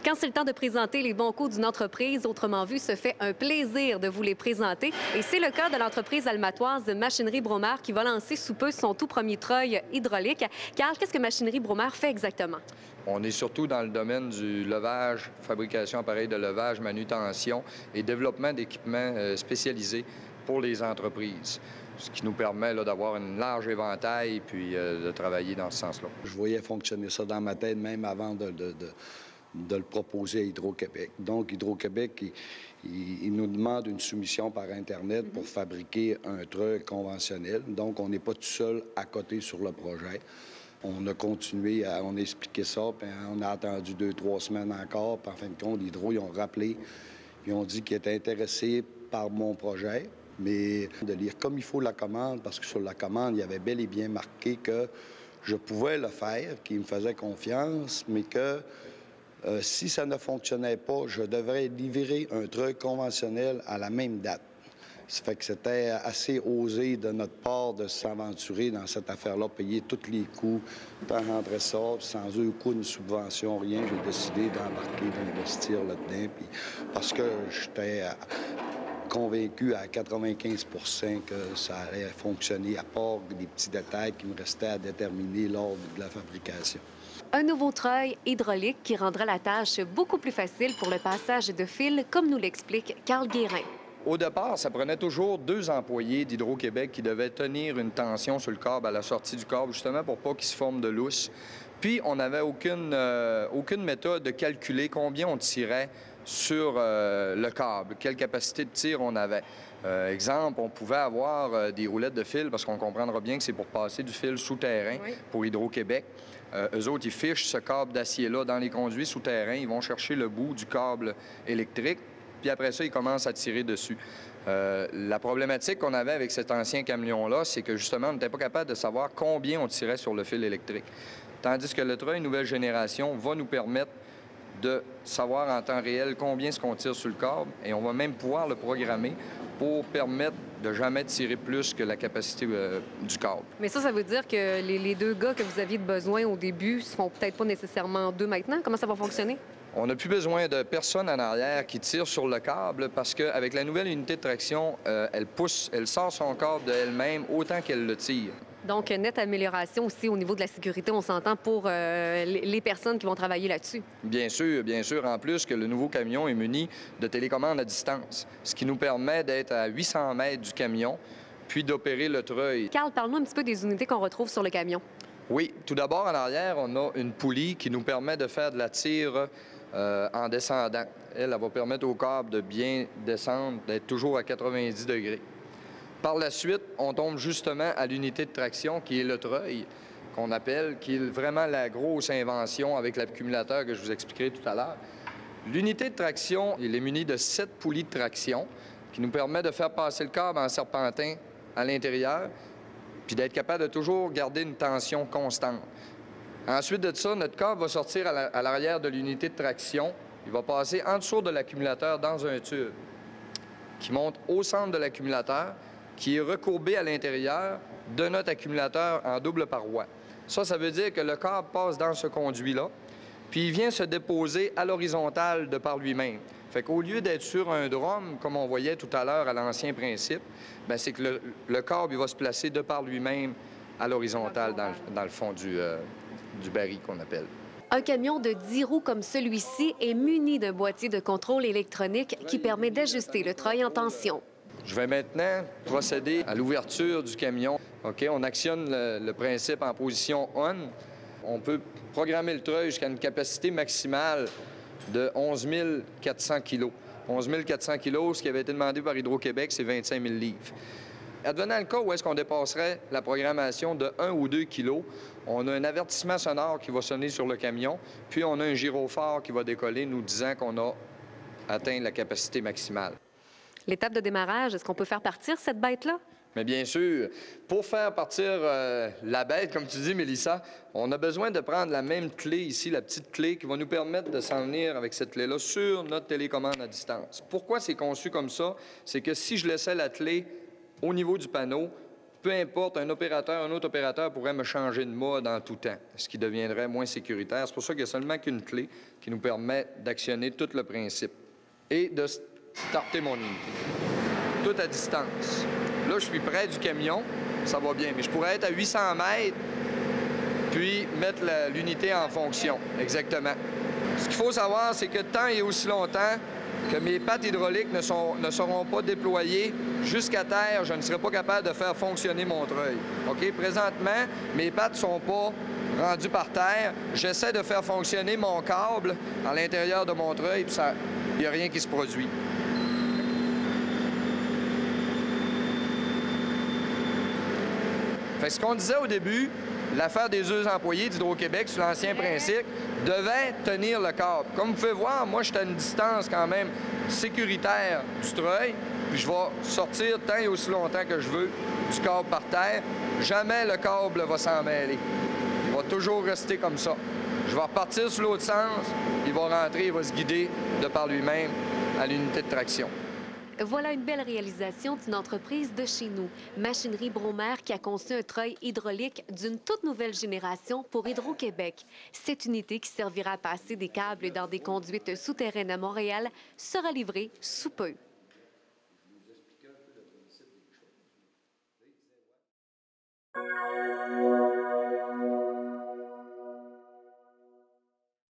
Quand c'est le temps de présenter les bons coups d'une entreprise, autrement vu, se fait un plaisir de vous les présenter. Et c'est le cas de l'entreprise almatoise de Machinerie Bromar qui va lancer sous peu son tout premier treuil hydraulique. Carl, qu'est-ce que Machinerie Bromar fait exactement? On est surtout dans le domaine du levage, fabrication d'appareils de levage, manutention et développement d'équipements spécialisés pour les entreprises, ce qui nous permet d'avoir un large éventail puis de travailler dans ce sens-là. Je voyais fonctionner ça dans ma tête même avant de le proposer à Hydro-Québec. Donc, Hydro-Québec, il nous demande une soumission par Internet pour fabriquer un treuil conventionnel. Donc, on n'est pas tout seul à côté sur le projet. On a continué, on a expliqué ça, puis on a attendu 2-3 semaines encore. Puis en fin de compte, Hydro, ils ont rappelé, ils ont dit qu'ils étaient intéressés par mon projet, mais de lire comme il faut la commande, parce que sur la commande, il y avait bel et bien marqué que je pouvais le faire, qu'ils me faisaient confiance, mais que si ça ne fonctionnait pas, je devrais livrer un treuil conventionnel à la même date. Ça fait que c'était assez osé de notre part de s'aventurer dans cette affaire-là, payer tous les coûts, tant rentrer ça, sans aucune subvention, rien. J'ai décidé d'embarquer, d'investir là-dedans, puis parce que j'étais convaincu à 95 % que ça allait fonctionner, à part des petits détails qui me restaient à déterminer lors de la fabrication. Un nouveau treuil hydraulique qui rendra la tâche beaucoup plus facile pour le passage de fil, comme nous l'explique Carl Guérin. Au départ, ça prenait toujours 2 employés d'Hydro-Québec qui devaient tenir une tension sur le câble à la sortie du câble, justement pour pas qu'il se forme de lousse. Puis, on n'avait aucune méthode de calculer combien on tirait sur le câble, quelle capacité de tir on avait. Exemple, on pouvait avoir des roulettes de fil, parce qu'on comprendra bien que c'est pour passer du fil souterrain pour Hydro-Québec. Eux autres, ils fichent ce câble d'acier-là dans les conduits souterrains. Ils vont chercher le bout du câble électrique. Puis après ça, ils commencent à tirer dessus. La problématique qu'on avait avec cet ancien camion-là, c'est que justement, on n'était pas capable de savoir combien on tirait sur le fil électrique. Tandis que le treuil nouvelle génération va nous permettre de savoir en temps réel combien est-ce qu'on tire sur le câble, et on va même pouvoir le programmer pour permettre de jamais tirer plus que la capacité du câble. Mais ça veut dire que les 2 gars que vous aviez de besoin au début ne seront peut-être pas nécessairement 2 maintenant. Comment ça va fonctionner? On n'a plus besoin de personne en arrière qui tire sur le câble parce qu'avec la nouvelle unité de traction, elle sort son câble d'elle-même autant qu'elle le tire. Donc, nette amélioration aussi au niveau de la sécurité, on s'entend, pour les personnes qui vont travailler là-dessus. Bien sûr, bien sûr. En plus que le nouveau camion est muni de télécommande à distance, ce qui nous permet d'être à 800 mètres du camion, puis d'opérer le treuil. Carl, parle-nous un petit peu des unités qu'on retrouve sur le camion. Oui, tout d'abord, en arrière, on a une poulie qui nous permet de faire de la tire en descendant. Elle va permettre au câble de bien descendre, d'être toujours à 90 degrés. Par la suite, on tombe justement à l'unité de traction qui est le treuil, qu'on appelle, qui est vraiment la grosse invention avec l'accumulateur que je vous expliquerai tout à l'heure. L'unité de traction, elle est munie de 7 poulies de traction qui nous permet de faire passer le câble en serpentin à l'intérieur, puis d'être capable de toujours garder une tension constante. Ensuite de ça, notre câble va sortir à l'arrière de l'unité de traction. Il va passer en dessous de l'accumulateur dans un tube qui monte au centre de l'accumulateur, qui est recourbé à l'intérieur de notre accumulateur en double paroi. Ça veut dire que le câble passe dans ce conduit-là, puis il vient se déposer à l'horizontale de par lui-même. Fait qu'au lieu d'être sur un drum, comme on voyait tout à l'heure à l'ancien principe, bien, c'est que le câble il va se placer de par lui-même à l'horizontale dans le fond du baril qu'on appelle. Un camion de 10 roues comme celui-ci est muni d'un boîtier de contrôle électronique qui permet d'ajuster le treuil en tension. Je vais maintenant procéder à l'ouverture du camion. OK, on actionne le principe en position on. On peut programmer le treuil jusqu'à une capacité maximale de 11 400 kg. 11 400 kg, ce qui avait été demandé par Hydro-Québec, c'est 25 000 livres. Advenant le cas où est-ce qu'on dépasserait la programmation de 1 ou 2 kg, on a un avertissement sonore qui va sonner sur le camion, puis on a un gyrophare qui va décoller nous disant qu'on a atteint la capacité maximale. L'étape de démarrage, est-ce qu'on peut faire partir cette bête-là? Mais bien sûr, pour faire partir la bête, comme tu dis, Mélissa, on a besoin de prendre la même clé ici, la petite clé, qui va nous permettre de s'en venir avec cette clé-là sur notre télécommande à distance. Pourquoi c'est conçu comme ça? C'est que si je laissais la clé au niveau du panneau, peu importe, un autre opérateur pourrait me changer de mode en tout temps, ce qui deviendrait moins sécuritaire. C'est pour ça qu'il n'y a seulement qu'une clé qui nous permet d'actionner tout le principe et de starter mon unité. Tout à distance. Là, je suis près du camion, ça va bien, mais je pourrais être à 800 mètres puis mettre l'unité en fonction, exactement. Ce qu'il faut savoir, c'est que tant et aussi longtemps que mes pattes hydrauliques ne seront pas déployées jusqu'à terre, je ne serai pas capable de faire fonctionner mon treuil. OK? Présentement, mes pattes ne sont pas rendues par terre. J'essaie de faire fonctionner mon câble à l'intérieur de mon treuil, puis il n'y a rien qui se produit. Fait que ce qu'on disait au début, l'affaire des œufs employés d'Hydro-Québec sur l'ancien principe devait tenir le câble. Comme vous pouvez voir, moi, je suis à une distance quand même sécuritaire du treuil, puis je vais sortir tant et aussi longtemps que je veux du câble par terre. Jamais le câble va s'en mêler. Il va toujours rester comme ça. Je vais repartir sur l'autre sens, il va rentrer, il va se guider de par lui-même à l'unité de traction. Voilà une belle réalisation d'une entreprise de chez nous, Machinerie Bromer, qui a conçu un treuil hydraulique d'une toute nouvelle génération pour Hydro-Québec. Cette unité, qui servira à passer des câbles dans des conduites souterraines à Montréal, sera livrée sous peu.